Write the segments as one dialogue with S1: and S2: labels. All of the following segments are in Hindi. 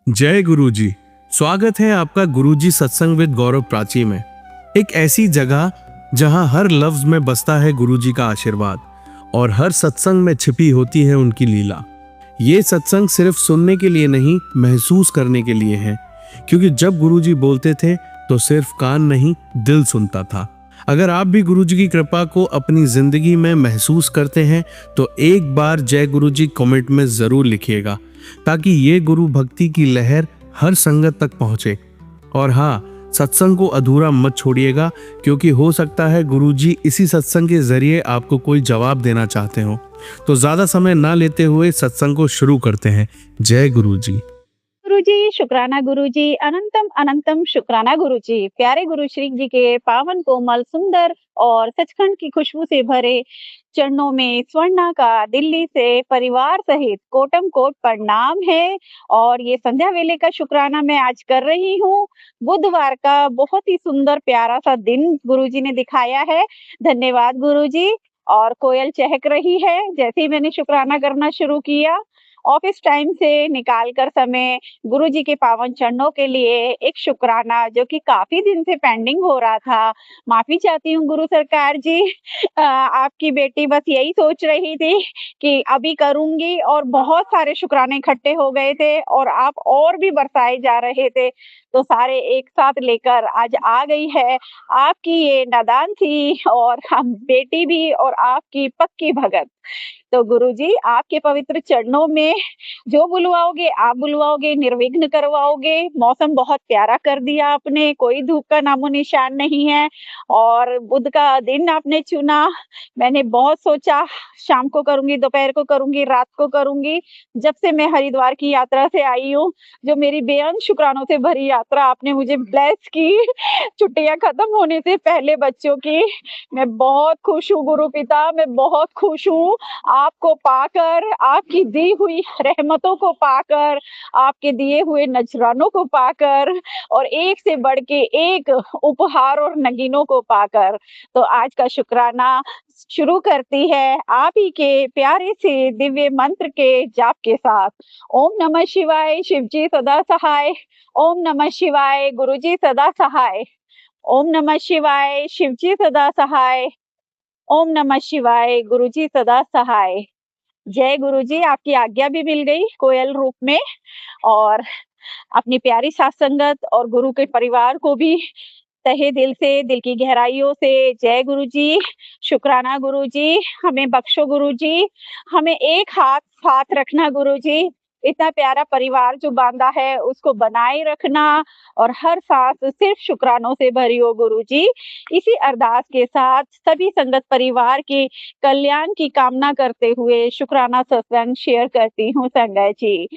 S1: जय गुरुजी। स्वागत है आपका गुरुजी सत्संग विद गौरव प्राची में। एक ऐसी जगह जहां हर लफ्ज में बसता है गुरुजी का आशीर्वाद और हर सत्संग में छिपी होती है उनकी लीला। ये सत्संग सिर्फ सुनने के लिए नहीं, महसूस करने के लिए है, क्योंकि जब गुरुजी बोलते थे तो सिर्फ कान नहीं, दिल सुनता था। अगर आप भी गुरुजी की कृपा को अपनी जिंदगी में महसूस करते हैं तो एक बार जय गुरुजी कमेंट में जरूर लिखिएगा, ताकि ये गुरु भक्ति की लहर हर संगत तक पहुंचे। और हाँ, सत्संग को अधूरा मत छोड़िएगा, क्योंकि हो सकता है गुरुजी इसी सत्संग के जरिए आपको कोई जवाब देना चाहते हो। तो ज्यादा समय ना लेते हुए सत्संग को शुरू करते हैं। जय गुरुजी।
S2: गुरुजी, शुक्राना गुरुजी, अनंतम अनंतम शुक्राना गुरुजी। प्यारे गुरु श्री जी के पावन कोमल सुंदर और सचखंड की खुशबू से भरे चरणों में स्वर्णा का दिल्ली से परिवार सहित कोटम कोट प्रणाम है। और ये संध्या वेले का शुक्राना मैं आज कर रही हूँ। बुधवार का बहुत ही सुंदर प्यारा सा दिन गुरुजी ने दिखाया है। धन्यवाद गुरुजी। और कोयल चहक रही है। जैसे ही मैंने शुक्राना करना शुरू किया, ऑफिस टाइम से निकाल कर समय गुरुजी के पावन चरणों के लिए एक शुक्राना, जो कि काफी दिन से पेंडिंग हो रहा था। माफी चाहती हूँ गुरु सरकार जी। आपकी बेटी बस यही सोच रही थी कि अभी करूंगी, और बहुत सारे शुक्राने इकट्ठे हो गए थे और आप और भी बरसाए जा रहे थे, तो सारे एक साथ लेकर आज आ गई है आपकी ये नादान सी और हम बेटी भी और आपकी पक्की भगत। तो गुरुजी, आपके पवित्र चरणों में जो बुलवाओगे आप बुलवाओगे, निर्विघ्न करवाओगे। मौसम बहुत प्यारा कर दिया आपने, कोई धूप का नामो निशान नहीं है और बुध का दिन आपने चुना। मैंने बहुत सोचा, शाम को करूंगी, दोपहर को करूंगी, रात को करूंगी। जब से मैं हरिद्वार की यात्रा से आई हूँ, जो मेरी बेअंत शुक्रानों से भरी यात्रा आपने मुझे ब्लेस की, छुट्टियां खत्म होने से पहले बच्चों की, मैं बहुत खुश हूँ गुरु पिता, मैं बहुत खुश हूँ आपको पाकर, आपकी दी हुई रहमतों को पाकर, आपके दिए हुए नजरानों को पाकर, और एक से बढ़ के एक उपहार और नगीनों को पाकर। तो आज का शुक्राना शुरू करती है आप ही के प्यारे से दिव्य मंत्र के जाप के साथ। ओम नमः शिवाय, शिव जी सदा सहाय। ओम नमः शिवाय, गुरु जी सदा सहाय। ओम नमः शिवाय, शिव जी सदा सहाय। ओम नमः शिवाय, गुरु जी सदा सहाय। जय गुरुजी, आपकी आज्ञा भी मिल गई कोयल रूप में, और अपनी प्यारी साथ संगत और गुरु के परिवार को भी तहे दिल से, दिल की गहराइयों से जय गुरुजी, शुक्राना गुरुजी, हमें बख्शो गुरुजी, हमें एक हाथ साथ रखना गुरुजी, इतना प्यारा परिवार जो बांधा है उसको बनाए रखना, और हर सांस सिर्फ शुक्रानों से भरी हो गुरुजी। इसी अरदास के साथ सभी संगत परिवार के कल्याण की कामना करते हुए शुक्राना सत्संग शेयर करती हूँ संगत जी।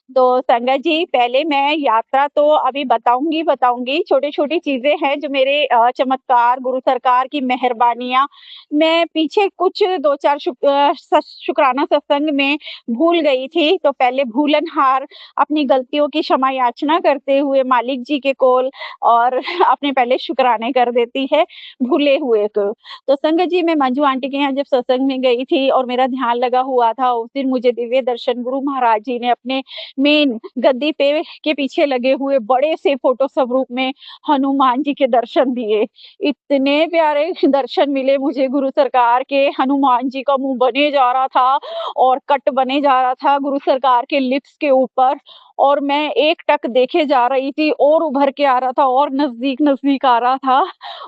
S2: तो संगत जी, पहले मैं यात्रा तो अभी बताऊंगी, छोटी-छोटी चीजें हैं जो मेरे चमत्कार, गुरु सरकार की मेहरबानियाँ मैं पीछे कुछ 2-4 शुक्राना सत्संग में भूल गई थी। तो पहले भूलनहार अपनी गलतियों की क्षमा याचना करते हुए मालिक जी के कोल और अपने पहले शुक्राने कर देती है भूले हुए को। तो संगत जी, मैं मंजू आंटी के यहाँ जब सत्संग में गई थी और मेरा ध्यान लगा हुआ था, उस दिन मुझे दिव्य दर्शन गुरु महाराज जी ने अपने मेन गद्दी पे के पीछे लगे हुए बड़े से फोटो स्वरूप में हनुमान जी के दर्शन दिए। इतने प्यारे दर्शन मिले मुझे गुरु सरकार के। हनुमान जी का मुंह बने जा रहा था और कट बने जा रहा था गुरु सरकार के लिप्स के ऊपर, और मैं एक टक देखे जा रही थी और उभर के आ रहा था और नजदीक नजदीक आ रहा था,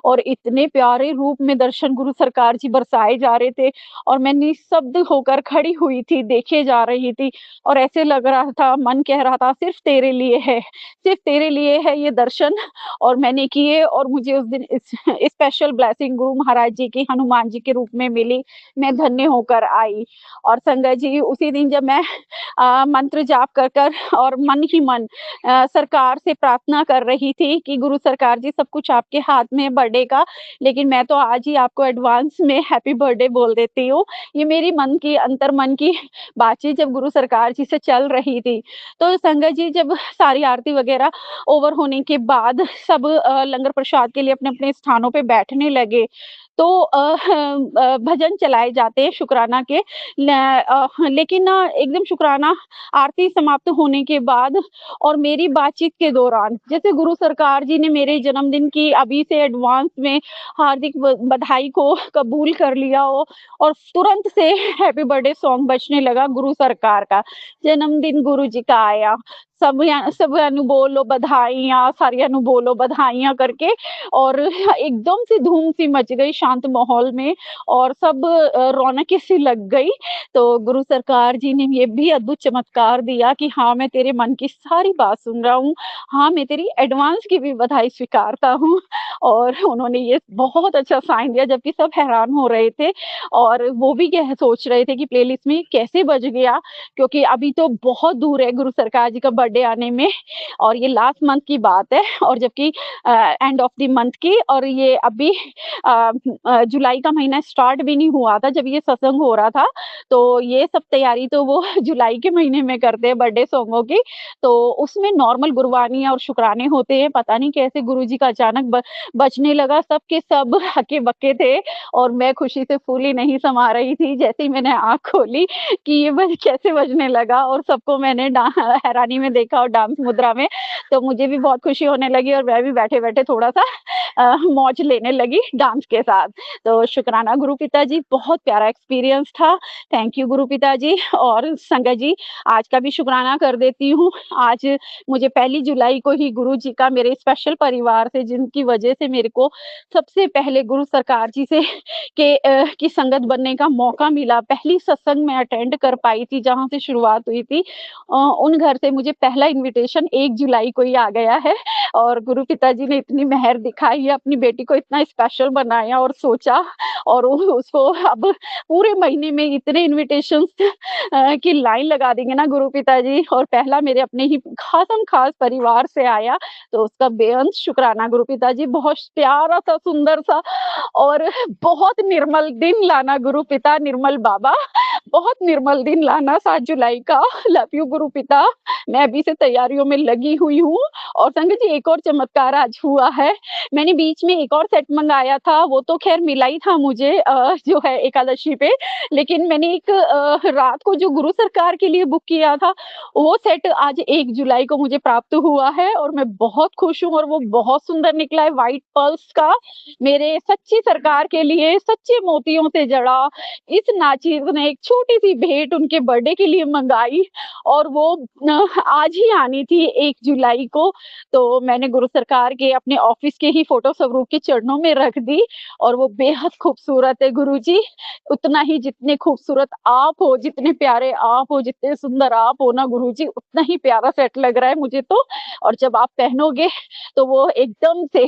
S2: और इतने प्यारे रूप में दर्शन गुरु सरकार जी बरसाए जा रहे थे, और मैं निःशब्द होकर खड़ी हुई थी, देखे जा रही थी, और ऐसे लग रहा था, मन कह रहा था सिर्फ तेरे लिए है, सिर्फ तेरे लिए है ये दर्शन। और मैंने किए, और मुझे उस दिन स्पेशल ब्लेसिंग गुरु महाराज जी की हनुमान जी के रूप में मिली। मैं धन्य होकर आई। और संगत जी, उसी दिन जब मैं मंत्र जाप कर कर और मन ही मन सरकार से प्रार्थना कर रही थी कि गुरु सरकार जी, सब कुछ आपके हाथ में है बर्थडे का, लेकिन मैं तो आज ही आपको एडवांस में हैप्पी बर्थडे बोल देती हूँ। ये मेरी मन की अंतर मन की बातचीत जब गुरु सरकार जी से चल रही थी। तो संगत जी, जब सारी आरती वगैरह ओवर होने के बाद सब लंगर प्रसाद के लिए अपने अपने स्थानों पे बैठने लगे, तो भजन चलाए जाते हैं शुक्राना के। लेकिन ना एकदम शुक्राना आरती समाप्त होने के बाद और मेरी बातचीत के दौरान जैसे गुरु सरकार जी ने मेरे जन्मदिन की अभी से एडवांस में हार्दिक बधाई को कबूल कर लिया हो और तुरंत से हैप्पी बर्थडे सॉन्ग बजने लगा गुरु सरकार का। जन्मदिन गुरु जी का आया, सब नु बोलो बधाइयाँ, सारियाँ नु बोलो बधाइयाँ करके और एकदम से धूम सी मच गई शांत माहौल में और सब रौनकें सी लग गई। तो गुरु सरकार जी ने ये भी अद्भुत चमत्कार दिया कि हाँ, मैं तेरे मन की सारी बात सुन रहा हूँ। हाँ, मैं तेरी एडवांस की भी बधाई स्वीकारता हूँ और उन्होंने ये बहुत अच्छा साइन दिया जबकि सब हैरान हो रहे थे और वो भी यह सोच रहे थे कि प्लेलिस्ट में कैसे बज गया क्योंकि अभी तो बहुत दूर है गुरु सरकार जी का बर्थडे आने में और ये लास्ट मंथ की बात है और जबकि एंड ऑफ द मंथ की और ये अभी जुलाई का महीना स्टार्ट भी नहीं हुआ था जब ये सत्संग हो रहा था। तो ये सब तैयारी तो वो जुलाई के महीने में करते हैं बर्थडे सॉन्गों की। तो उसमें नॉर्मल गुरबानी और शुक्राने होते हैं। पता नहीं कैसे गुरुजी का अचानक बजने लगा, सब के सब हक्के-बक्के थे और मैं खुशी से फूली नहीं समा रही थी। जैसे ही मैंने आँख खोली कि ये कैसे बजने लगा और सबको मैंने हैरानी में देखा और डांस मुद्रा में, तो मुझे भी बहुत खुशी होने लगी और मैं भी बैठे-बैठे थोड़ा-सा मौज लेने लगी डांस के साथ। तो शुक्राना गुरु पिताजी, बहुत प्यारा एक्सपीरियंस था। थैंक यू गुरु पिताजी और संगत जी, आज का भी शुक्राना कर देती हूँ। आज मुझे पहली जुलाई को ही गुरु जी का मेरे स्पेशल परिवार से जिनकी वजह से मेरे को सबसे पहले गुरु सरकार जी से की संगत बनने का मौका मिला। पहली सत्संग मैं अटेंड कर पाई थी जहाँ से शुरुआत हुई थी। उन घर से मुझे पहला इन्विटेशन 1 जुलाई को ही आ गया है और गुरु पिताजी ने इतनी मेहर दिखाई है, अपनी बेटी को इतना स्पेशल बनाया और सोचा और उसको अब पूरे महीने में इतने इन्विटेशंस की लाइन लगा देंगे ना गुरु पिताजी और पहला मेरे अपने ही खासम-खास परिवार से आया, तो उसका बेअंत शुक्राना गुरु पिताजी। बहुत प्यारा-सा, सुंदर-सा और बहुत निर्मल दिन लाना गुरु पिता, निर्मल बाबा, बहुत निर्मल दिन लाना 7 जुलाई का। लव यू गुरु पिता। मैं अभी से तैयारियों में लगी हुई हूँ और संगत जी एक और चमत्कार आज हुआ है। मैंने बीच में एक और सेट मँगाया था, वो तो ख़ैर मिला ही था मुझे जो है एकादशी पे, लेकिन मैंने एक रात को जो गुरु सरकार के लिए बुक किया था, वो सेट आज 1 जुलाई को मुझे प्राप्त हुआ है और मैं बहुत खुश हूँ और वो बहुत सुंदर निकला है व्हाइट पर्ल्स का। मेरे सच्ची सरकार के लिए सच्चे मोतियों से जड़ा इस नाचीज़ ने एक छोटी-सी भेंट उनके बर्थडे के लिए मँगाई और वो आज ही आनी थी 1 जुलाई को। तो मैंने गुरु सरकार के अपने ऑफिस के ही फ़ोटो स्वरूप के चरणों में रख दी और वो बेहद खूबसूरत है गुरुजी। उतना ही जितने खूबसूरत आप हो, जितने प्यारे आप हो, जितने सुंदर आप हो ना गुरुजी, उतना ही प्यारा सेट लग रहा है मुझे तो और जब आप पहनोगे तो वो एकदम से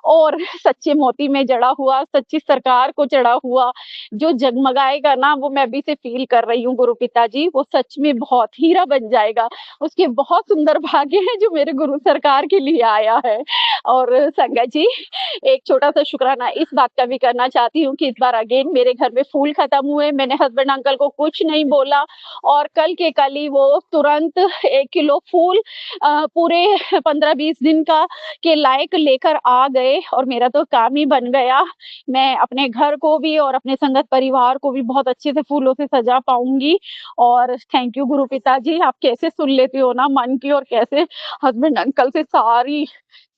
S2: और सच्चे मोती में जड़ा हुआ, सच्ची सरकार को चढ़ा हुआ जो जगमगाएगा ना वो मैं अभी से फ़ील कर रही हूँ गुरु पिताजी, वो सच में बहुत हीरा बन जाएगा। उसके बहुत सुंदर भाग्य है जो मेरे गुरु सरकार के लिए आया है। और संगत जी, एक छोटा-सा शुक्राना इस बात का भी करना चाहती हूँ कि इस बार अगेन मेरे घर में फूल खत्म हुए, मैंने हस्बैंड अंकल को कुछ नहीं बोला और कल के कल ही वो तुरंत 1 किलो फूल पूरे 15-20 दिन का के लायक लेकर आ गए और मेरा तो काम ही बन गया। मैं अपने घर को भी और अपने संगत परिवार को भी बहुत अच्छे से फूलों से सजा पाऊँगी और थैंक यू गुरु पिताजी, आप कैसे सुन लेते हो ना मन की और कैसे हस्बैंड अंकल से सारी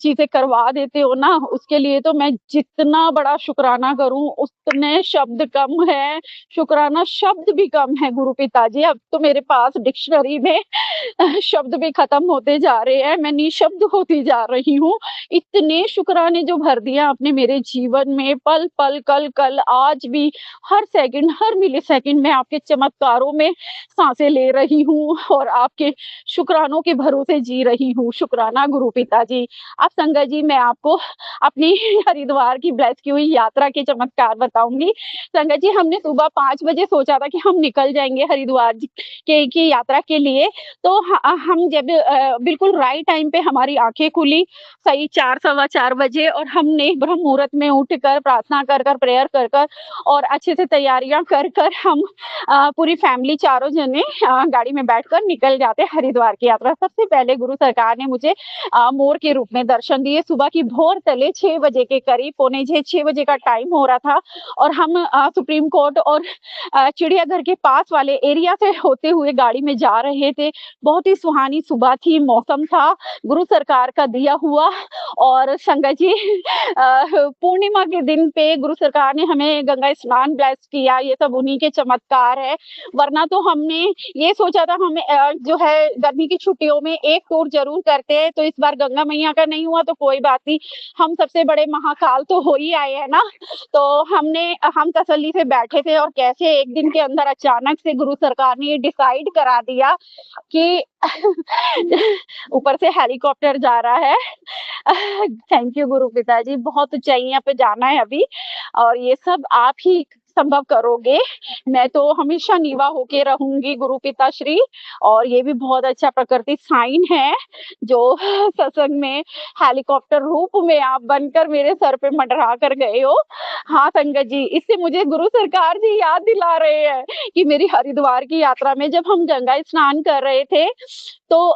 S2: चीज़ें करवा देते हो ना, उसके लिए तो मैं जितना बड़ा शुक्राना करूँ, उतने शब्द कम हैं, शुक्राना शब्द भी कम है गुरु पिताजी। अब तो मेरे पास डिक्शनरी में शब्द भी खत्म होते जा रहे हैं, मैं निःशब्द होती जा रही हूँ। इतने शुक्राने जो भर दिए आपने मेरे जीवन में पल-पल, कल-कल, आज भी, हर सेकंड, हर मिलीसेकंड मैं आपके चमत्कारों में साँसें ले रही हूँ और आपके शुक्रानों के भरोसे जी रही हूँ। शुक्राना गुरु पिताजी। अब संगत जी मैं आपको अपनी हरिद्वार की ब्लेस की हुई यात्रा के चमत्कार बताऊँगी। संगत जी हमने सुबह 5 बजे सोचा था कि हम निकल जाएँगे हरिद्वार जी के की यात्रा के लिए, तो हम जब बिल्कुल राइट टाइम पे हमारी आँखें खुली, सही 4 सवा 4 बजे और हमने ब्रह्म मुहूर्त में उठकर प्रार्थना कर प्रेयर कर और अच्छे से तैयारियाँ कर हम पूरी फैमिली चारों जने गाड़ी में बैठकर निकल जाते हरिद्वार की यात्रा। सबसे पहले गुरु सरकार ने मुझे मोर के रूप में दर्शन दिए। सुबह की भोर तले 6 बजे के करीब, पौने 6 बजे का टाइम हो रहा था और हम सुप्रीम कोर्ट और चिड़ियाघर के पास वाले एरिया से होते हुए गाड़ी में जा रहे थे। बहुत ही सुहानी सुबह थी, मौसम था, गुरु सरकार का दिया हुआ। और संगत जी, पूर्णिमा के दिन पे गुरु सरकार ने हमें गंगा स्नान ब्लेस किया, ये सब उन्हीं के चमत्कार है। वरना तो हमने ये सोचा था हमें जो है गर्मी की छुट्टियों में एक टूर जरूर करते हैं, तो इस बार गंगा मैया का नहीं हुआ तो कोई बात नहीं, हम सबसे बड़े महाकाल तो हो ही आए हैं ना। तो हम तसल्ली से बैठे थे और कैसे एक दिन के अंदर अचानक से गुरु सरकार ने ये डिसाइड करा दिया कि ऊपर से हेलीकॉप्टर जा रहा है। थैंक यू गुरु पिताजी, बहुत ऊंचाइयां पे जाना है अभी और ये सब आप ही संभव करोगे। मैं तो हमेशा नीवा होके रहूंगी गुरु पिताश्री। और ये भी बहुत अच्छा प्रकृति साइन है जो सत्संग में हेलीकॉप्टर रूप में आप बनकर मेरे सर पे मंडरा कर गए हो। हाँ संगत जी, इससे मुझे गुरु सरकार जी याद दिला रहे हैं कि मेरी हरिद्वार की यात्रा में जब हम गंगा स्नान कर रहे थे तो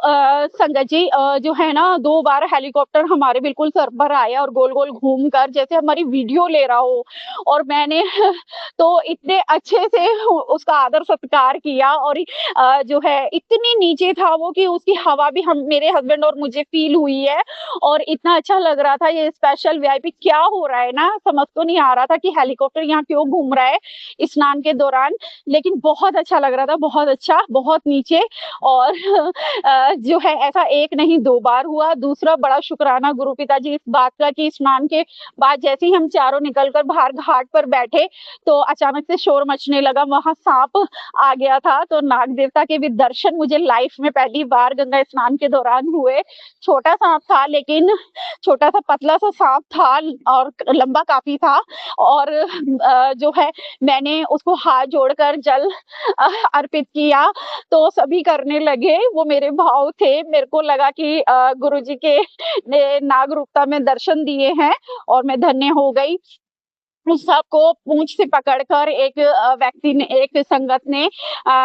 S2: संगत जी जो है ना 2 बार हेलीकॉप्टर हमारे बिल्कुल सर पर आया और गोल-गोल घूमकर जैसे हमारी वीडियो ले रहा हो। और मैंने तो इतने अच्छे से उसका आदर सत्कार किया और जो है इतनी नीचे था वो कि उसकी हवा भी हम मेरे हस्बैंड और मुझे फील हुई है और इतना अच्छा लग रहा था। ये स्पेशल वीआईपी क्या हो रहा है ना, समझ तो नहीं आ रहा था कि हेलीकॉप्टर यहाँ क्यों घूम रहा है स्नान के दौरान, लेकिन बहुत अच्छा लग रहा था, बहुत अच्छा, बहुत नीचे। और जो है ऐसा एक नहीं 2 बार हुआ। दूसरा बड़ा शुक्राना गुरु पिताजी इस बात का कि स्नान के बाद जैसे ही हम चारों निकलकर बाहर घाट पर बैठे तो अचानक से शोर मचने लगा, वहां सांप आ गया था। तो नाग देवता के भी दर्शन मुझे लाइफ में पहली बार गंगा स्नान के दौरान हुए। छोटा सांप था लेकिन छोटा सा पतला सा सांप था और लंबा काफी था। और जो है मैंने उसको हाथ जोड़कर जल अर्पित किया तो सभी करने लगे, वो मेरे भाव थे। मेरे को लगा कि गुरुजी के ने नाग रूपता में दर्शन दिए हैं और मैं धन्य हो गई। उस सांप को पूंछ से पकड़कर एक व्यक्ति ने, एक संगत ने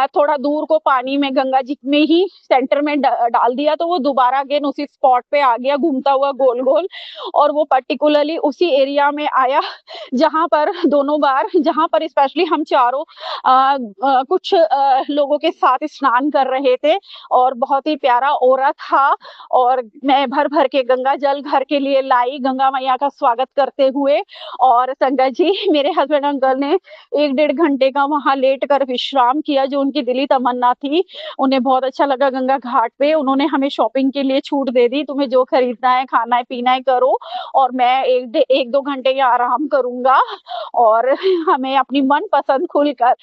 S2: थोड़ा दूर को पानी में गंगा जी में ही सेंटर में डाल दिया तो वो दोबारा अगेन उसी स्पॉट पे आ गया घूमता हुआ गोल गोल। और वो पर्टिकुलरली उसी एरिया में आया जहां पर दोनों बार, जहां पर स्पेशली हम चारों कुछ लोगों के साथ स्नान कर रहे थे और बहुत ही प्यारा ओरा था। और मैं भर भर के गंगा जल घर के लिए लाई गंगा मैया का स्वागत करते हुए। और संगत जी, मेरे हस्बैंड अंकल ने 1 डेढ़ घंटे का वहां लेट कर विश्राम किया जो उनकी दिली तमन्ना थी। उन्हें बहुत अच्छा लगा गंगा घाट पे। उन्होंने हमें शॉपिंग के लिए छूट दे दी, तुम्हें जो खरीदना है खाना है पीना है करो और मैं 1-2 घंटे यहाँ आराम करूंगा। और हमें अपनी मन पसंद खुलकर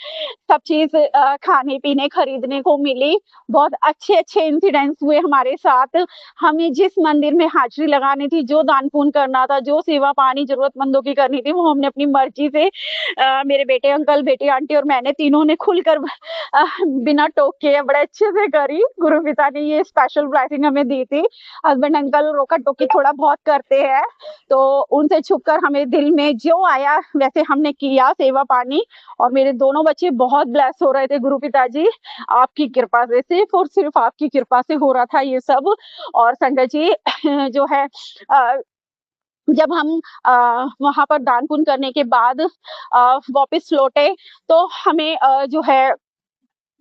S2: सब चीज खाने पीने खरीदने को मिली। बहुत अच्छे अच्छे इंसिडेंट्स हुए हमारे साथ। हमें जिस मंदिर में हाजिरी लगानी थी, जो दान पुण्य करना था, जो सेवा पानी जरूरतमंदों की करनी थी, वो हमने अपनी मर्जी से मेरे बेटे अंकल, बेटी आंटी और मैंने तीनों ने खुलकर बिना टोके बड़े अच्छे से करी। गुरु पिता ने ये स्पेशल ब्लेसिंग हमें दी थी। हस्बैंड अंकल रोका टोकी थोड़ा बहुत करते हैं तो उनसे छुपकर हमें दिल में जो आया वैसे हमने किया सेवा पानी। और मेरे दोनों बच्चे बहुत ब्लेस हो रहे थे गुरु पिताजी, आपकी कृपा से, सिर्फ और सिर्फ आपकी कृपा से हो रहा था ये सब। और संगत जी जो है जब हम वहां पर दान पुण्य करने के बाद वापस लौटे तो हमें जो है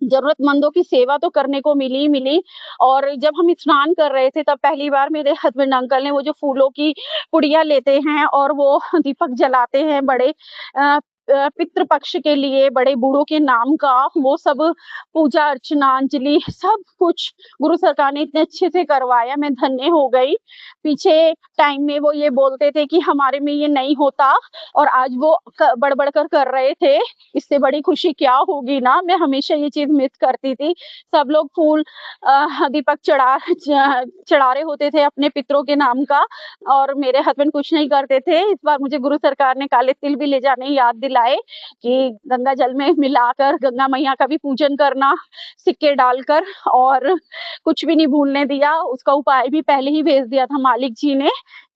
S2: जरूरतमंदों की सेवा तो करने को मिली ही मिली। और जब हम स्नान कर रहे थे तब पहली बार मेरे हस्बैंड अंकल ने वो जो फूलों की पुड़िया लेते हैं और वो दीपक जलाते हैं बड़े पितृ पक्ष के लिए, बड़े बूढ़ों के नाम का, वो सब पूजा अर्चना अंजलि सब कुछ गुरु सरकार ने इतने अच्छे से करवाया, मैं धन्य हो गई। पीछे टाइम में वो ये बोलते थे कि हमारे में ये नहीं होता और आज वो बढ़ बढ़ कर रहे थे, इससे बड़ी खुशी क्या होगी ना। मैं हमेशा ये चीज मिस करती थी। सब लोग फूल दीपक चढ़ा रहे होते थे अपने पितरों के नाम का और मेरे हस्बैंड कुछ नहीं करते थे। इस बार मुझे गुरु सरकार ने काले तिल भी ले जाने याद दिलाए कि गंगा जल में मिलाकर गंगा मैया का भी पूजन करना सिक्के डालकर, और कुछ भी नहीं भूलने दिया। उसका उपाय भी पहले ही भेज दिया था मालिक जी ने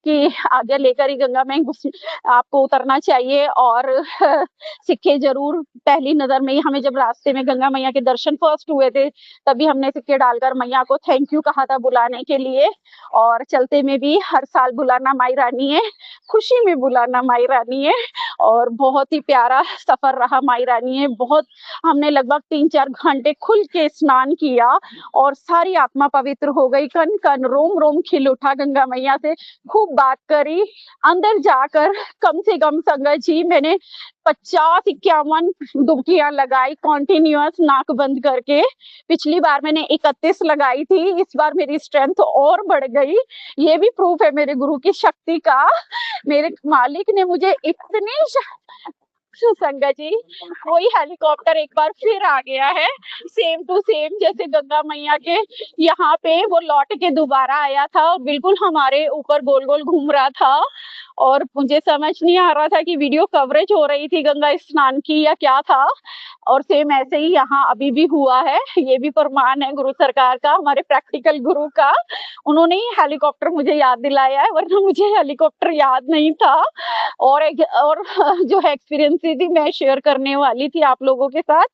S2: कि आज्ञा लेकर ही गंगा में घुस आपको उतरना चाहिए और सिक्के ज़रूर पहली नज़र में ही हमें जब रास्ते में गंगा मैया के दर्शन फर्स्ट हुए थे, तभी हमने सिक्के डालकर मैया को थैंक यू कहा था बुलाने के लिए और चलते में भी हर साल बुलाना माई रानी है, खुशी में बुलाना माई रानी है और बहुत ही प्यारा सफ़र रहा माई रानी है। बहुत हमने लगभग 3-4 घंटे खुल के स्नान किया और सारी आत्मा पवित्र हो गई, कन-कन, रोम-रोम खिल उठा गंगा मैया से खूब बात करी। अंदर जाकर कम से कम संगत जी मैंने 50-51 डुबकियाँ लगाई कॉन्टिन्यूअस नाक बंद करके। पिछली बार मैंने 31 लगाई थी, इस बार मेरी स्ट्रेंथ और बढ़ गई। ये भी प्रूफ है मेरे गुरु की शक्ति का। मेरे मालिक ने मुझे इतनी संगत जी, वही हेलीकॉप्टर एक बार फिर आ गया है, सेम टू सेम जैसे गंगा मैया के यहाँ पे वो लौट के दोबारा आया था और बिल्कुल हमारे ऊपर गोल-गोल घूम रहा था और मुझे समझ नहीं आ रहा था कि वीडियो कवरेज हो रही थी गंगा स्नान की या क्या था और सेम ऐसे ही यहाँ अभी भी हुआ है। ये भी फरमान है गुरु सरकार का, हमारे प्रैक्टिकल गुरु का। उन्होंने ही हेलीकॉप्टर मुझे याद दिलाया है, वरना मुझे हेलीकॉप्टर याद नहीं था और जो है एक्सपीरियंस थी मैं शेयर करने वाली थी आप लोगों के साथ।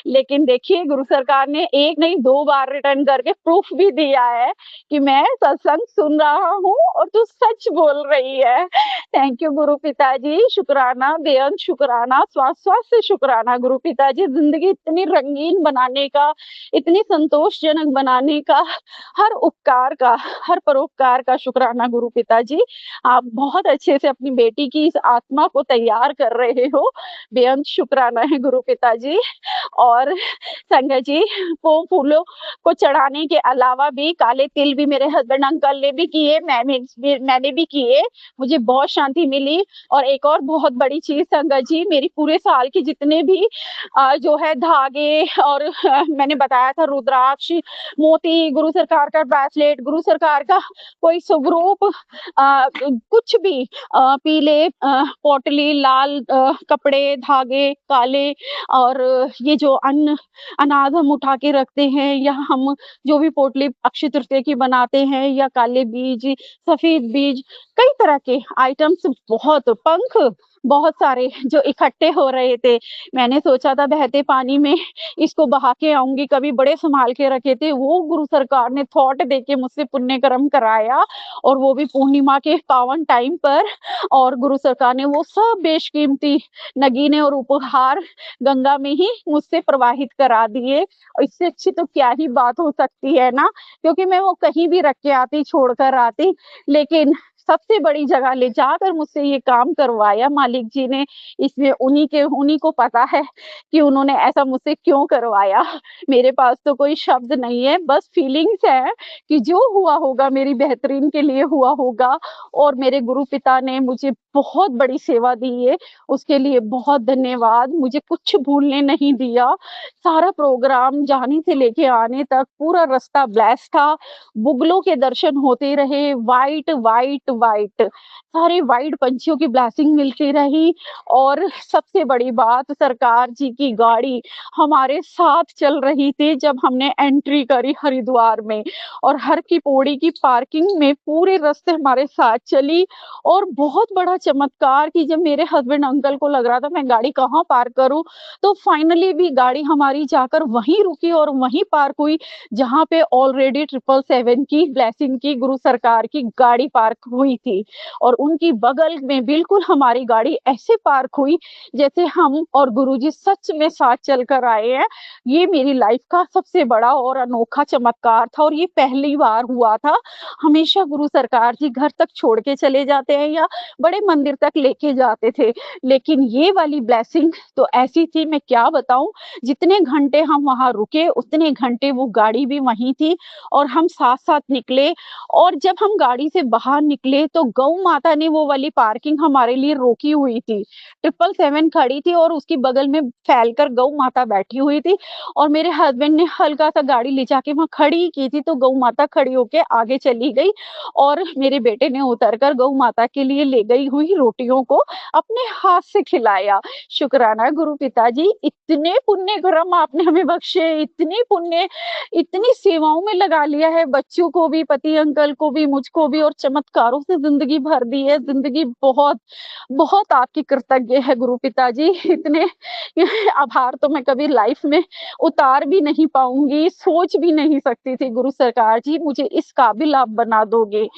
S2: लेकिन देखिए गुरु सरकार ने एक नहीं 2 बार रिटर्न करके प्रूफ भी दिया है कि मैं सत्संग सुन रहा हूँ और तू सच बोल रही है। थैंक यू गुरु पिताजी, शुक्राना, बेअंत शुक्राना, स्वास्थ्य से शुक्राना गुरु पिताजी। ज़िंदगी इतनी रंगीन बनाने का, इतनी संतोषजनक बनाने का, हर उपकार का, हर परोपकार का शुक्राना गुरु पिताजी। आप बहुत अच्छे से अपनी बेटी की इस आत्मा को तैयार कर रहे हो, बेअंत शुक्राना है गुरु पिताजी। और संगत जी, वो फूलों को चढ़ाने के अलावा भी काले तिल भी मेरे हस्बैंड अंकल ने भी किए, मैंने भी किए, मुझे बहुत शांति मिली। और एक और बहुत बड़ी चीज़ संगत जी, मेरी पूरे साल के जितने भी जो है धागे और मैंने बताया था रुद्राक्ष, मोती, गुरु सरकार का ब्रेसलेट, गुरु सरकार का कोई स्वरूप कुछ भी पीले पोटली, लाल कपड़े, धागे, काले और ये जो अनाज हम उठा के रखते हैं या हम जो भी पोटली अक्षय तृतीया की बनाते हैं या काले बीज, सफेद बीज, कई तरह के आइटम्स बहुत पंख बहुत सारे जो इकट्ठे हो रहे थे। मैंने सोचा था बहते पानी में इसको बहा के आऊँगी, कभी बड़े सँभाल के रखे थे। वो गुरु सरकार ने थॉट देके मुझसे पुण्य कर्म कराया और वो भी पूर्णिमा के पावन टाइम पर और गुरु सरकार ने वो सब बेशकीमती नगीने और उपहार गंगा में ही मुझसे प्रवाहित करा दिए। इससे अच्छी तो क्या ही बात हो सकती है ना? क्योंकि मैं वो कहीं भी रख के आती, छोड़ कर आती, लेकिन सबसे बड़ी जगह ले जाकर मुझसे ये काम करवाया मालिक जी ने। इसमें उन्हीं को पता है कि उन्होंने ऐसा मुझसे क्यों करवाया। मेरे पास तो कोई शब्द नहीं है, बस फीलिंग्स है कि जो हुआ होगा मेरी बेहतरीन के लिए हुआ होगा और मेरे गुरु पिता ने मुझे बहुत बड़ी सेवा दी है, उसके लिए बहुत धन्यवाद। मुझे कुछ भूलने नहीं दिया। सारा प्रोग्राम जाने से लेके आने तक पूरा रास्ता ब्लेस्ड था। बुगलों के दर्शन होते रहे, व्हाइट, व्हाइट, व्हाइट, सारे व्हाइट पंछियों की ब्लेसिंग मिलती रही और सबसे बड़ी बात सरकार जी की गाड़ी हमारे साथ चल रही थी जब हमने एंट्री करी हरिद्वार में और हर की पौड़ी की पार्किंग में पूरे रास्ते हमारे साथ चली और बहुत बड़ा चमत्कार कि जब मेरे हस्बैंड अंकल को लग रहा था मैं गाड़ी कहाँ पार्क करूँ, तो फाइनली भी गाड़ी हमारी जाकर वहीं रुकी और वहीं पार्क हुई जहाँ पे ऑलरेडी 777 की ब्लेसिंग की गुरु सरकार की गाड़ी पार्क हुई थी और उनकी बगल में बिल्कुल हमारी गाड़ी ऐसे पार्क हुई जैसे हम और गुरुजी सच में साथ चलकर आए हैं। ये मेरी लाइफ का सबसे बड़ा और अनोखा चमत्कार था और ये पहली बार हुआ था। हमेशा गुरु सरकार जी घर तक छोड़ के चले जाते हैं या बड़े मंदिर तक लेके जाते थे, लेकिन ये वाली ब्लेसिंग तो ऐसी थी मैं क्या बताऊं। जितने घंटे हम वहां रुके उतने घंटे वो गाड़ी भी वहीं थी और हम साथ साथ निकले और जब हम गाड़ी से बाहर निकले तो गौ माता ने वो वाली पार्किंग हमारे लिए रोकी हुई थी। 777 खड़ी थी और उसकी बगल में फैलकर गौ माता बैठी हुई थी और मेरे हस्बैंड ने हल्का सा गाड़ी ले जाके वहां खड़ी की थी तो गौ माता खड़ी होके आगे चली गई और मेरे बेटे ने उतरकर गौ माता के लिए ले गई हुई हुई रोटियों को अपने हाथ से खिलाया। शुक्राना गुरु पिताजी, इतने पुण्य कर्म आपने हमें बख्शे, इतनी पुण्य, इतनी सेवाओं में लगा लिया है, बच्चों को भी, पति अंकल को भी, मुझको भी, और चमत्कारों से ज़िंदगी भर दी है। ज़िंदगी बहुत, बहुत आपकी कृतज्ञ है गुरु पिताजी। इतने आभार तो मैं कभी लाइफ में उतार भी नहीं पाऊँगी, सोच भी नहीं सकती थी गुरु सरकार जी, मुझे इस काबिल आप बना दोगे।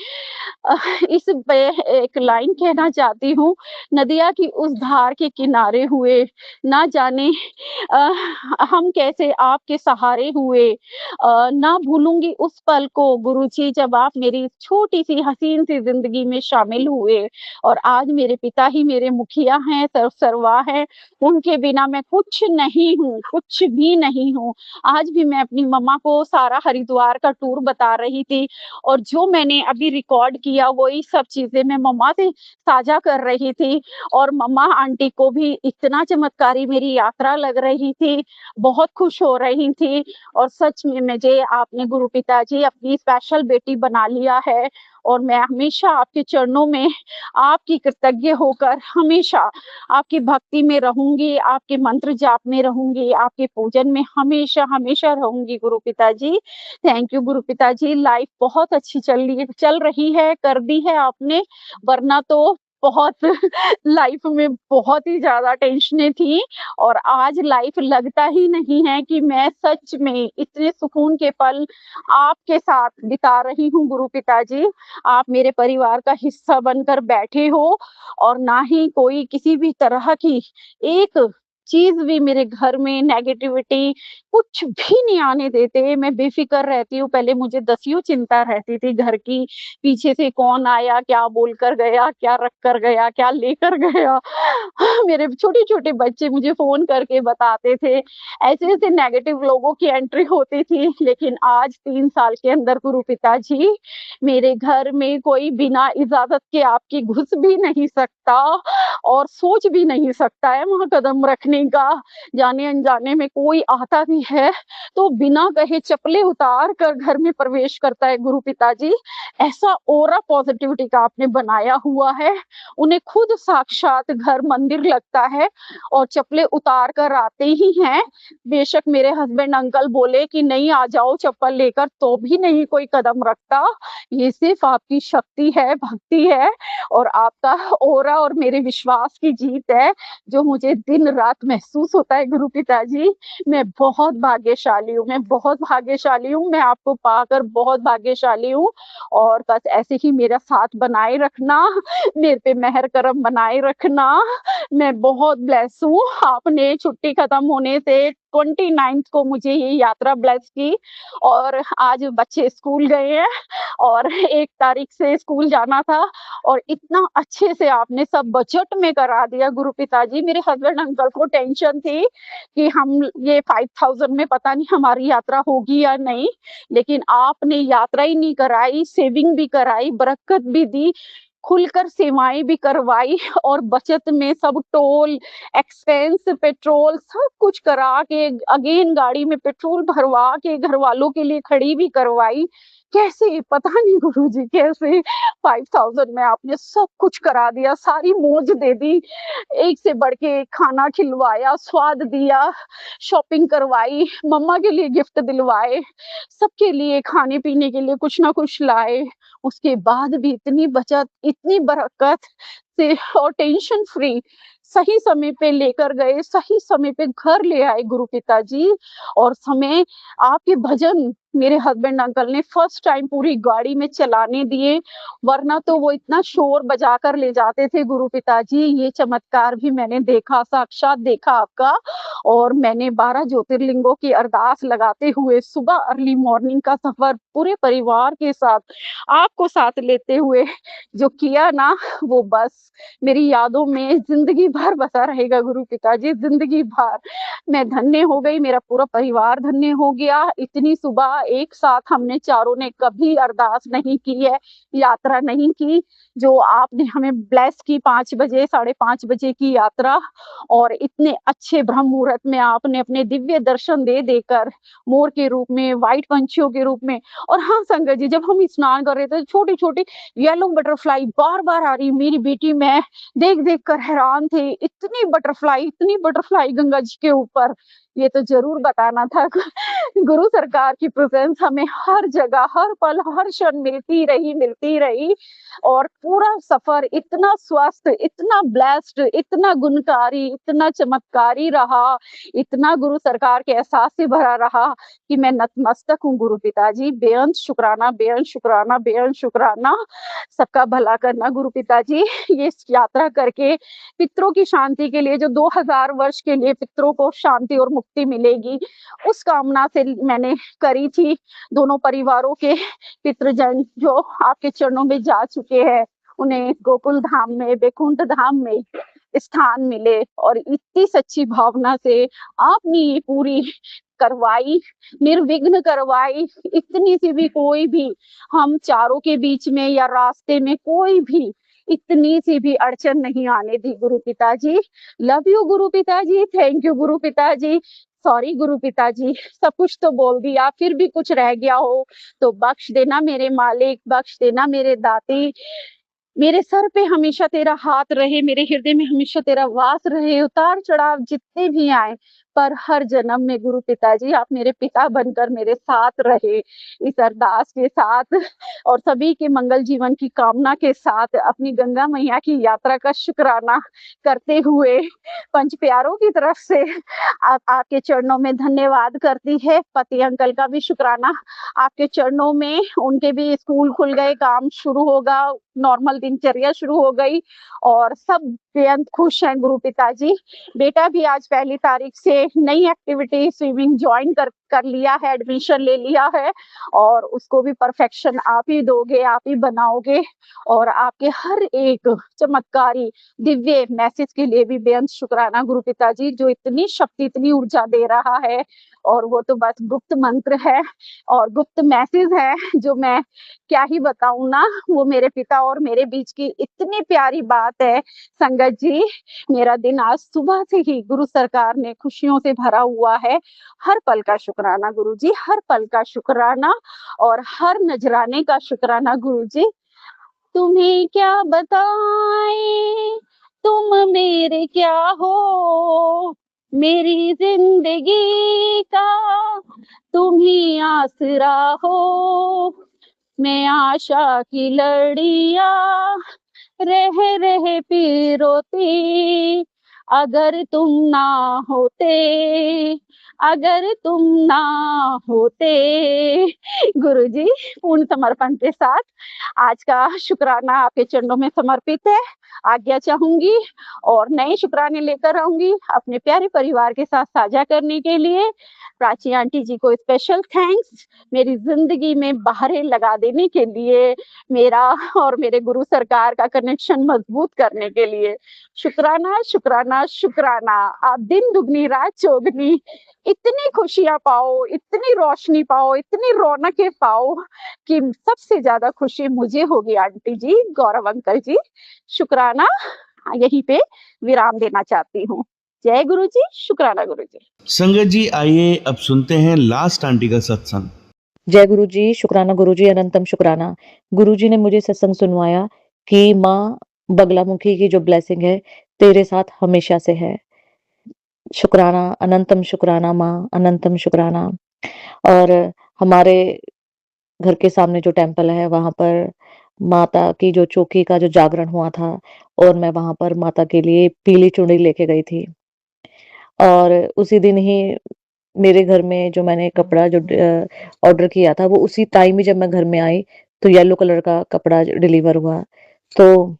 S2: इस पे एक लाइन कहना चाहती हूँ, नदिया की उस धार के किनारे हुए, ना जाने अ, हम कैसे आपके सहारे हुए। ना भूलूँगी उस पल को गुरुजी, जब आप मेरी छोटी-सी हसीन-सी ज़िंदगी में शामिल हुए, और आज मेरे पिता ही मेरे मुखिया हैं, सर्वस्वा हैं, उनके बिना मैं कुछ नहीं हूँ, कुछ भी नहीं हूँ। आज भी मैं अपनी मम्मा को सारा हरिद्वार का टूर बता रही थी, और जो मैंने अभी रिकॉर्ड किया वही सब चीज़ें मैं मम्मा से साझा कर रही थी, और मम्मा आंटी को भी इतना चमत्कारी मेरी यात्रा लग रही थी, बहुत खुश हो रही थी। और सच में मुझे आपने गुरु पिताजी अपनी स्पेशल बेटी बना लिया है, और मैं हमेशा आपके चरणों में आपकी कृतज्ञ होकर हमेशा आपकी भक्ति में रहूँगी, आपके मंत्र जाप में रहूँगी, आपके पूजन में हमेशा रहूँगी गुरु पिताजी। थैंक यू गुरु पिताजी, लाइफ बहुत अच्छी चल रही है, कर दी है आपने, वरना तो बहुत लाइफ में बहुत ही ज़्यादा टेंशनें थी, और आज लाइफ लगता ही नहीं है कि मैं सच में इतने सुकून के पल आपके साथ बिता रही हूँ गुरु पिताजी। आप मेरे परिवार का हिस्सा बनकर बैठे हो, और ना ही कोई किसी भी तरह की एक चीज़ भी मेरे घर में नेगेटिविटी कुछ भी नहीं आने देते। मैं बेफ़िक्र रहती हूँ, पहले मुझे दसियों चिंता रहती थी घर की, पीछे से कौन आया, क्या बोलकर गया, क्या रख कर गया, क्या लेकर गया। मेरे छोटे-छोटे बच्चे मुझे फ़ोन करके बताते थे, ऐसे-ऐसे नेगेटिव लोगों की एंट्री होती थी। लेकिन आज 3 साल के अंदर गुरु पिताजी, मेरे घर में कोई बिना इजाज़त के आपकी घुस भी नहीं सकता, और सोच भी नहीं सकता है वहाँ कदम रखने का। जाने-अनजाने में कोई आता भी है, तो बिना कहे चप्पलें उतार कर घर में प्रवेश करता है गुरु पिताजी। ऐसा ऑरा पॉज़िटिविटी का आपने बनाया हुआ है, उन्हें खुद साक्षात घर मंदिर लगता है, और चप्पलें उतार कर आते ही हैं। बेशक मेरे हस्बैंड अंकल बोले कि नहीं आ जाओ चप्पल लेकर, तो भी नहीं कोई कदम रखता। ये सिर्फ़ आपकी शक्ति है, भक्ति है, और आपका ऑरा और मेरे विश्वास की जीत है, जो मुझे दिन-रात महसूस होता है गुरु पिताजी। मैं बहुत भाग्यशाली हूँ, मैं बहुत भाग्यशाली हूँ, मैं आपको पाकर बहुत भाग्यशाली हूँ, और बस ऐसे ही मेरा साथ बनाए रखना, मेरे पे मेहर करम बनाए रखना। मैं बहुत ब्लेस हूँ, आपने छुट्टी खत्म होने से 29th को मुझे ये यात्रा ब्लेस की, और आज बच्चे स्कूल गए हैं, और 1 तारीख से स्कूल जाना था, और इतना अच्छे से आपने सब बजट में करा दिया गुरु पिताजी। मेरे हस्बैंड अंकल को टेंशन थी कि हम ये 5000 में पता नहीं हमारी यात्रा होगी या नहीं, लेकिन आपने यात्रा ही नहीं कराई, सेविंग भी कराई, बरकत भी दी, खुलकर सेवाएँ भी करवाई, और बचत में सब टोल, एक्सपेंस, पेट्रोल सब कुछ करा के अगेन गाड़ी में पेट्रोल भरवा के घरवालों के लिए खड़ी भी करवाई। कैसे पता नहीं गुरुजी, कैसे 5000 में आपने सब कुछ करा दिया, सारी मौज दे दी, एक से बढ़ के एक खाना खिलवाया, स्वाद दिया, शॉपिंग करवाई, मम्मा के लिए गिफ्ट दिलवाए, सबके लिए खाने-पीने के लिए कुछ ना कुछ लाए। उसके बाद भी इतनी बचत, इतनी बरकत से, और टेंशन फ्री सही समय पे लेकर गए, सही समय पे घर ले आए गुरु पिताजी, और समय आपके भजन मेरे हस्बैंड अंकल ने फर्स्ट टाइम पूरी गाड़ी में चलाने दिए, वरना तो वो इतना शोर बजाकर ले जाते थे गुरु पिताजी। ये चमत्कार भी मैंने देखा, साक्षात देखा आपका, और मैंने 12 ज्योतिर्लिंगों की अरदास लगाते हुए सुबह अर्ली मॉर्निंग का सफर पूरे परिवार के साथ, आपको साथ लेते हुए जो किया ना, वो बस मेरी यादों में ज़िंदगी भर बसा रहेगा गुरु पिताजी, ज़िंदगी भर। मैं धन्य हो गई, मेरा पूरा परिवार धन्य हो गया। इतनी सुबह एक साथ हमने चारों ने कभी अरदास नहीं की है, यात्रा नहीं की, जो आपने हमें ब्लेस की 5 बजे, साढ़े 5 बजे की यात्रा और इतने अच्छे ब्रह्म मुहूर्त में आपने अपने दिव्य दर्शन दे देकर मोर के रूप में, व्हाइट पंछियों के रूप में और हाँ, संगत जी, जब हम स्नान कर रहे थे, छोटी-छोटी येलो बटरफ्लाई बार-बार आ रही, मेरी बेटी मैं देख-देख कर हैरान थे, इतनी बटरफ्लाई गंगा जी के ऊपर, ये तो ज़रूर बताना था। गुरु सरकार की प्रेज़ेंस हमें हर जगह, हर पल, हर क्षण मिलती रही और पूरा सफ़र इतना स्वस्थ, इतना ब्लेस्ड, इतना गुणकारी, इतना चमत्कारी रहा, इतना गुरु सरकार के एहसास से भरा रहा कि मैं नतमस्तक हूँ गुरु पिताजी, बेअंत शुकराना, बेअंत शुकराना, बेअंत शुकराना। सबका भला करना गुरु पिताजी, ये यात्रा करके पितरों की शांति के लिए जो 2000 वर्ष के लिए पितरों को शांति और मुक्ति मिलेगी, उस कामना से मैंने करी थी। दोनों परिवारों के पितृजन जो आपके चरणों में जा चुके हैं, उन्हें गोकुल धाम में, वैकुंठ धाम में स्थान मिले और इतनी सच्ची भावना से आपने ये पूरी करवाई, निर्विघ्न करवाई, इतनी सी भी कोई भी हम चारों के बीच में या रास्ते में कोई भी इतनी सी भी अड़चन नहीं आने दी गुरु पिताजी। लव यू गुरु पिताजी, थैंक यू गुरु पिताजी, सॉरी गुरु पिताजी, सब कुछ तो बोल दिया, फिर भी कुछ रह गया हो तो बख्श देना मेरे मालिक, बख्श देना मेरे दाती। मेरे सर पे हमेशा तेरा हाथ रहे, मेरे हृदय में हमेशा तेरा वास रहे, उतार-चढ़ाव जितने भी आए, पर हर जन्म में गुरु पिताजी आप मेरे पिता बनकर मेरे साथ रहे। इस अरदास के साथ और सभी के मंगल जीवन की कामना के साथ अपनी गंगा मैया की यात्रा का शुकराना करते हुए पंच प्यारों की तरफ से आपके चरणों में धन्यवाद करती है। पति अंकल का भी शुकराना आपके चरणों में, उनके भी स्कूल खुल गए, काम शुरू होगा, नॉर्मल दिनचर्या शुरू हो गई और सब बेहद खुश हैं गुरु पिताजी। बेटा भी आज पहली तारीख से नई एक्टिविटी स्विमिंग ज्वाइन कर लिया है, एडमिशन ले लिया है और उसको भी परफेक्शन आप ही दोगे, आप ही बनाओगे और आपके हर एक चमत्कारी दिव्य मैसेज के लिए भी बेहद शुक्राना गुरु पिताजी, जो इतनी शक्ति, इतनी ऊर्जा दे रहा है और वो तो बस गुप्त मंत्र है और गुप्त मैसेज है, जो मैं क्या ही बताऊं ना, वो मेरे पिता और मेरे बीच की इतनी प्यारी बात है। संगत जी, मेरा दिन आज सुबह से ही गुरु सरकार ने खुशियों से भरा हुआ है। हर पल का शुक्राना गुरुजी, हर पल का शुक्राना और हर नजराने का शुक्राना गुरुजी। तुम्हें क्या बताएं, तुम मेरे क्या हो, मेरी जिंदगी का तुम ही आसरा हो। मैं आशा की लड़िया रह रह पिरोती, अगर तुम ना होते, अगर तुम ना होते। गुरुजी, पूर्ण समर्पण के साथ आज का शुक्राना आपके चरणों में समर्पित है। आज्ञा चाहूंगी और नए शुक्राने लेकर आऊंगी अपने प्यारे परिवार के साथ साझा करने के लिए। प्राची आंटी जी को स्पेशल थैंक्स, मेरी जिंदगी में बहारें लगा देने के लिए, मेरा और मेरे गुरु सरकार का कनेक्शन मजबूत करने के लिए। शुक्राना, शुक्राना, शुक्राना। आप दिन दुगनी रात चौगनी इतनी खुशियां पाओ, इतनी रोशनी पाओ, इतनी रौनकें पाओ कि सबसे ज्यादा खुशी मुझे होगी आंटी जी, गौरव अंकल जी। शुक्राना, यहीं पे विराम देना चाहती हूँ। जय गुरु जी, शुक्राना गुरु जी।
S1: संगत जी, आइए अब सुनते हैं लास्ट आंटी का सत्संग।
S3: जय गुरु जी, शुक्राना गुरु जी, अनंतम शुक्राना। गुरु जी ने मुझे सत्संग सुनवाया कि माँ बगलामुखी की जो ब्लेसिंग है तेरे साथ हमेशा से है। शुक्राना, अनंतम शुक्राना माँ, अनंतम शुक्राना। और हमारे घर के सामने जो टेम्पल है वहां पर माता की जो चौकी का जो जागरण हुआ था और मैं वहां पर माता के लिए पीली चुनरी लेके गई थी और उसी दिन ही मेरे घर में जो मैंने कपड़ा जो ऑर्डर किया था वो उसी टाइम ही जब मैं घर में आई तो येलो कलर का कपड़ा डिलीवर हुआ। तो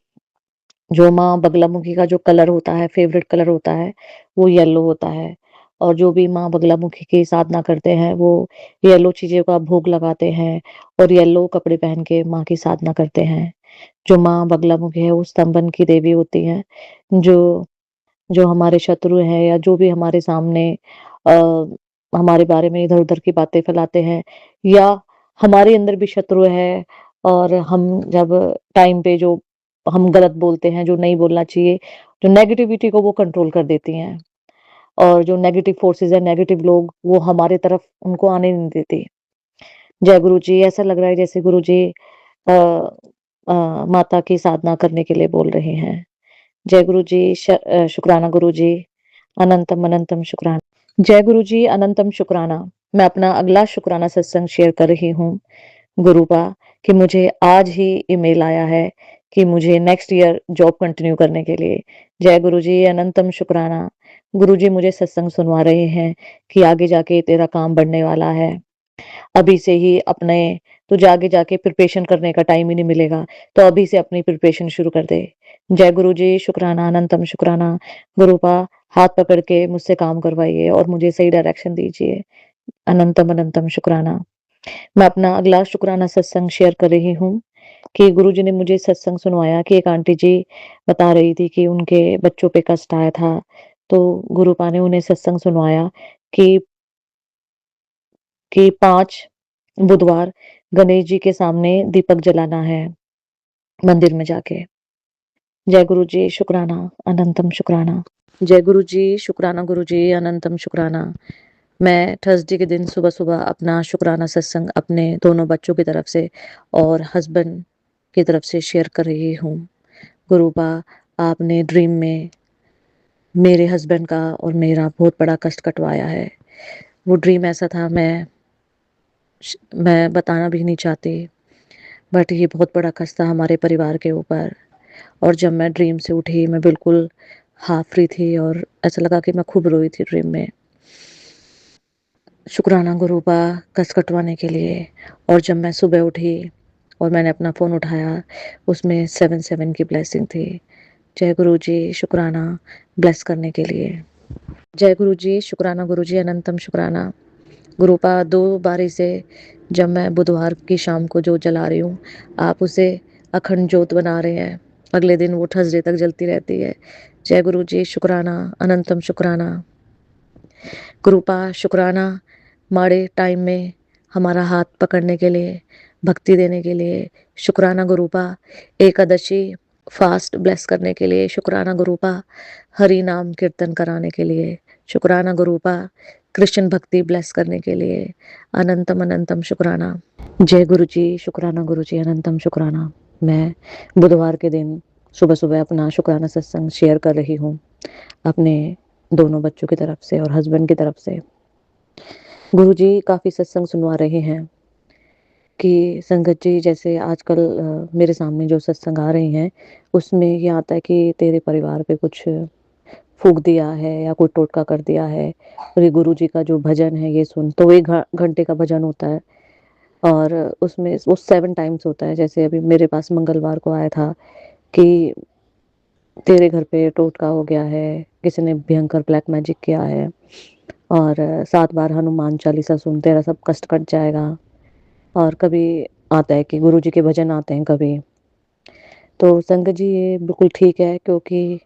S3: जो माँ बगलामुखी का जो कलर होता है, फेवरेट कलर होता है, वो येलो होता है और जो भी माँ बगलामुखी की साधना करते हैं वो येलो चीज़ों का भोग लगाते हैं और येलो कपड़े पहन के माँ की साधना करते हैं। जो माँ बगलामुखी है वो स्तंभन की देवी होती हैं, जो जो हमारे शत्रु हैं या जो भी हमारे सामने हमारे बारे में इधर-उधर की बातें फैलाते हैं या हमारे अंदर भी शत्रु है और हम जब टाइम पे जो हम गलत बोलते हैं, जो नहीं बोलना चाहिए, जो नेगेटिविटी को वो कंट्रोल कर देती हैं और जो नेगेटिव फोर्सेस हैं, नेगेटिव लोग, वो हमारे तरफ उनको आने नहीं देती। जय गुरु जी, ऐसा लग रहा है जैसे गुरु जी अ माता की साधना करने के लिए बोल रहे हैं। जय गुरु जी, शुक्राना गुरु जी, अनंतम अनंतम शुक्राना। जय गुरु जी, अनंतम शुक्राना। मैं अपना अगला शुक्राना सत्संग शेयर कर रही हूँ गुरुपा कि मुझे आज ही ईमेल आया है कि मुझे नेक्स्ट ईयर जॉब कंटिन्यू करने के लिए। जय गुरु जी, अनंतम शुक्राना। गुरु जी मुझे सत्संग सुनवा रहे हैं कि आगे जाके तेरा काम बढ़ने वाला है। अभी से ही अपने तुझे आगे जाके प्रिपरेशन करने का टाइम ही नहीं मिलेगा, तो अभी से अपनी प्रिपरेशन शुरू कर दे। जय गुरु जी, शुक्राना, अनंतम शुक्राना। गुरुपा हाथ पकड़ के मुझसे काम करवाइए और मुझे सही डायरेक्शन दीजिए। अनंतम अनंतम शुक्राना। मैं अपना अगला शुक्राना सत्संग शेयर कर रही हूँ कि गुरुजी ने मुझे सत्संग सुनवाया कि एक आंटी जी बता रही थी कि उनके बच्चों पे कष्ट आया था। तो गुरुपा ने उन्हें सत्संग सुनवाया कि 5 बुधवार गणेश जी के सामने दीपक जलाना है मंदिर में जाके। जय गुरु जी, शुक्राना, अनंतम शुक्राना। जय गुरु जी, शुक्राना गुरु जी, अनंतम शुक्राना। मैं थर्सडे के दिन सुबह-सुबह अपना शुक्राना सत्संग अपने दोनों बच्चों की तरफ से और हस्बैंड की तरफ से शेयर कर रही हूँ। गुरुपा, आपने ड्रीम में मेरे हस्बैंड का और मेरा बहुत बड़ा कष्ट कटवाया है। वो ड्रीम ऐसा था मैं बताना भी नहीं चाहती, बट ये बहुत बड़ा कष्ट था हमारे परिवार के ऊपर। और जब मैं ड्रीम से उठी, मैं बिल्कुल हाफ फ्री थी और ऐसा लगा कि मैं खूब रोई थी ड्रीम में। शुक्राना गुरुपा कष्ट कटवाने के लिए। और जब मैं सुबह उठी और मैंने अपना फ़ोन उठाया, उसमें 7 की ब्लेसिंग थी। जय गुरु जी, शुक्राना ब्लेस करने के लिए। जय गुरु जी, शुक्राना गुरु जी, अनंतम शुक्राना। गुरुपा 2 बारी से जब मैं बुधवार की शाम को जोत जला रही हूँ, आप उसे अखंड जोत बना रहे हैं। अगले दिन वो थर्सडे तक जलती रहती है। जय गुरु जी, शुक्राना, अनंतम शुक्राना। गुरुपा, शुक्राना माड़े टाइम में हमारा हाथ पकड़ने के लिए, भक्ति देने के लिए। शुक्राना गुरुपा, एकादशी फास्ट ब्लेस करने के लिए। शुक्राना गुरुपा, हरि नाम कीर्तन कराने के लिए। शुक्राना गुरुपा, कृष्ण भक्ति ब्लेस करने के लिए। अनंतम अनंतम शुक्राना। जय गुरु जी, शुक्राना गुरु जी, अनंतम शुक्राना। मैं बुधवार के दिन सुबह-सुबह अपना शुक्राना सत्संग शेयर कर रही हूँ अपने दोनों बच्चों की तरफ से और हस्बैंड की तरफ से। गुरुजी काफ़ी सत्संग सुनवा रहे हैं कि संगत जी जैसे आजकल मेरे सामने जो सत्संग आ रहे हैं, उसमें ये आता है कि तेरे परिवार पे कुछ फूँक दिया है या कोई टोटका कर दिया है और ये गुरुजी का जो भजन है ये सुन। तो वो 1 घंटे का भजन होता है और उसमें वो 7 टाइम्स होता है। जैसे अभी मेरे पास मंगलवार को आया था कि तेरे घर पे टोटका हो गया है, किसी ने भयंकर ब्लैक मैजिक किया है और 7 बार हनुमान चालीसा सुन, तेरा सब कष्ट कट जाएगा। और कभी आता है कि गुरुजी के भजन आते हैं कभी। तो संगत जी ये बिल्कुल ठीक है क्योंकि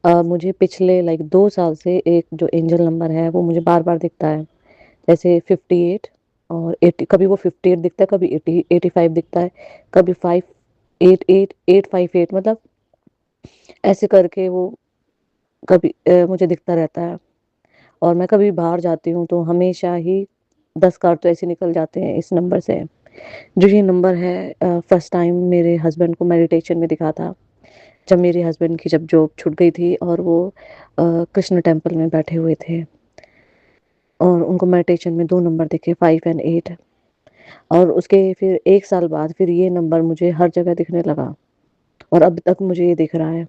S3: मुझे पिछले लाइक 2 साल से एक जो एंजल नंबर है वो मुझे बार-बार दिखता है। जैसे 58 और 80, कभी वो 58 दिखता है, कभी 85 दिखता है, कभी 588 858, मतलब ऐसे करके वो कभी मुझे दिखता रहता है। और मैं कभी बाहर जाती हूँ तो हमेशा ही 10 कार्ड तो ऐसे निकल जाते हैं इस नंबर से। जो ये नंबर है फर्स्ट टाइम मेरे हस्बैंड को मेडिटेशन में दिखा था। जब मेरे हस्बैंड की जब जॉब छूट गई थी और वो कृष्ण टेम्पल में बैठे हुए थे और उनको मेडिटेशन में 2 नंबर दिखे, 5 एंड 8। और उसके फिर 1 साल बाद फिर ये नंबर मुझे हर जगह दिखने लगा और अब तक मुझे ये दिख रहा है।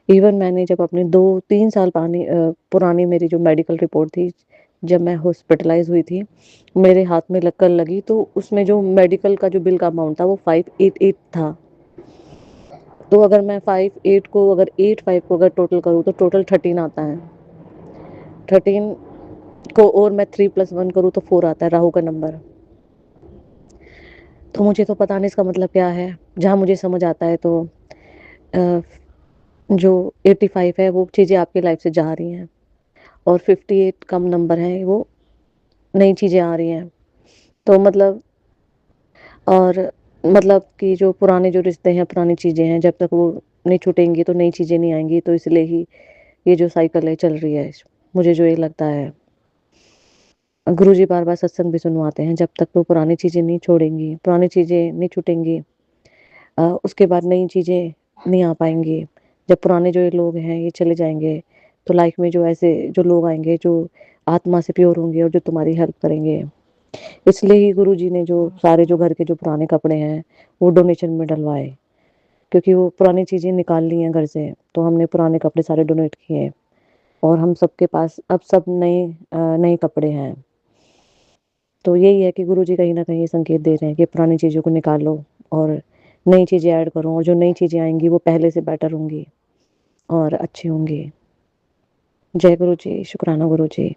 S3: इवन मैंने जब अपने 2-3 साल पुरानी मेरी जो मेडिकल रिपोर्ट थी, जब मैं हॉस्पिटलाइज़ हुई थी, मेरे हाथ में लक्कड़ लगी तो उसमें जो मेडिकल का जो बिल का अमाउंट था वो 588 था। तो अगर मैं 58 को अगर 85 को अगर टोटल करूँ तो टोटल 13 आता है। 13 को और मैं 3 + 1 करूँ तो 4 आता है, राहु का नंबर। तो मुझे तो पता नहीं इसका मतलब क्या है। जहाँ मुझे समझ आता है तो अ, जो 85 है वो चीज़ें आपकी लाइफ से जा रही हैं और 58 कम नंबर है वो नई चीज़ें आ रही हैं। तो मतलब और मतलब कि जो पुराने जो रिश्ते हैं, पुरानी चीज़ें हैं, जब तक वो नहीं छूटेंगी तो नई चीज़ें नहीं आएँगी। तो इसलिए ही ये जो साइकिल है चल रही है। मुझे जो ये लगता है। गुरुजी बार-बार सत्संग भी सुनवाते हैं, जब तक वो पुरानी चीज़ें नहीं छोड़ेंगी, पुरानी चीज़ें नहीं छूटेंगी उसके बाद नई चीज़ें नहीं आ पाएँगी। जब पुराने जो ये लोग हैं ये चले जाएँगे, तो लाइफ़ में जो ऐसे जो लोग आएँगे जो आत्मा से प्योर होंगे और जो तुम्हारी हेल्प करेंगे। इसलिए ही गुरुजी ने जो सारे जो घर के जो पुराने कपड़े हैं, वो डोनेशन में डलवाए, क्योंकि वो पुरानी चीज़ें निकाल ली हैं घर से, तो हमने पुराने कपड़े सारे डोनेट किए और हम सबके पास अब सब नए कपड़े हैं। तो यही है कि गुरुजी कहीं न कहीं ये संकेत दे रहे हैं कि पुरानी चीज़ों को निकालो और नई चीज़ें ऐड करो और जो नई चीज़ें आएँगी वो पहले से बेटर होंगी और अच्छी होंगी। जय गुरुजी, शुक्राना गुरुजी।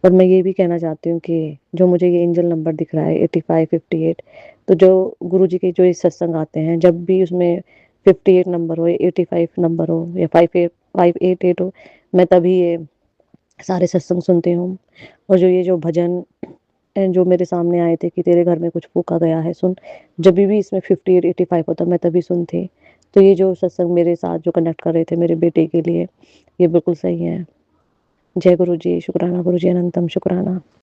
S3: और मैं ये भी कहना चाहती हूँ कि जो मुझे ये एंजेल नंबर दिख रहा है 8558, तो जो गुरुजी के जो ये सत्संग आते हैं, जब भी उसमें 58 नंबर हो, 85 नंबर हो या 588 हो, मैं तभी ये सारे सत्संग सुनती हूँ। और जो ये जो भजन जो मेरे सामने आए थे कि तेरे घर में कुछ फूँका गया है सुन, जभी भी इसमें 58 85 होता मैं तभी सुनती। तो ये जो सत्संग मेरे साथ जो कनेक्ट कर रहे थे मेरे बेटे के लिए, ये बिल्कुल सही है। जय गुरुजी, शुक्राना गुरुजी, अनंतम शुक्राना।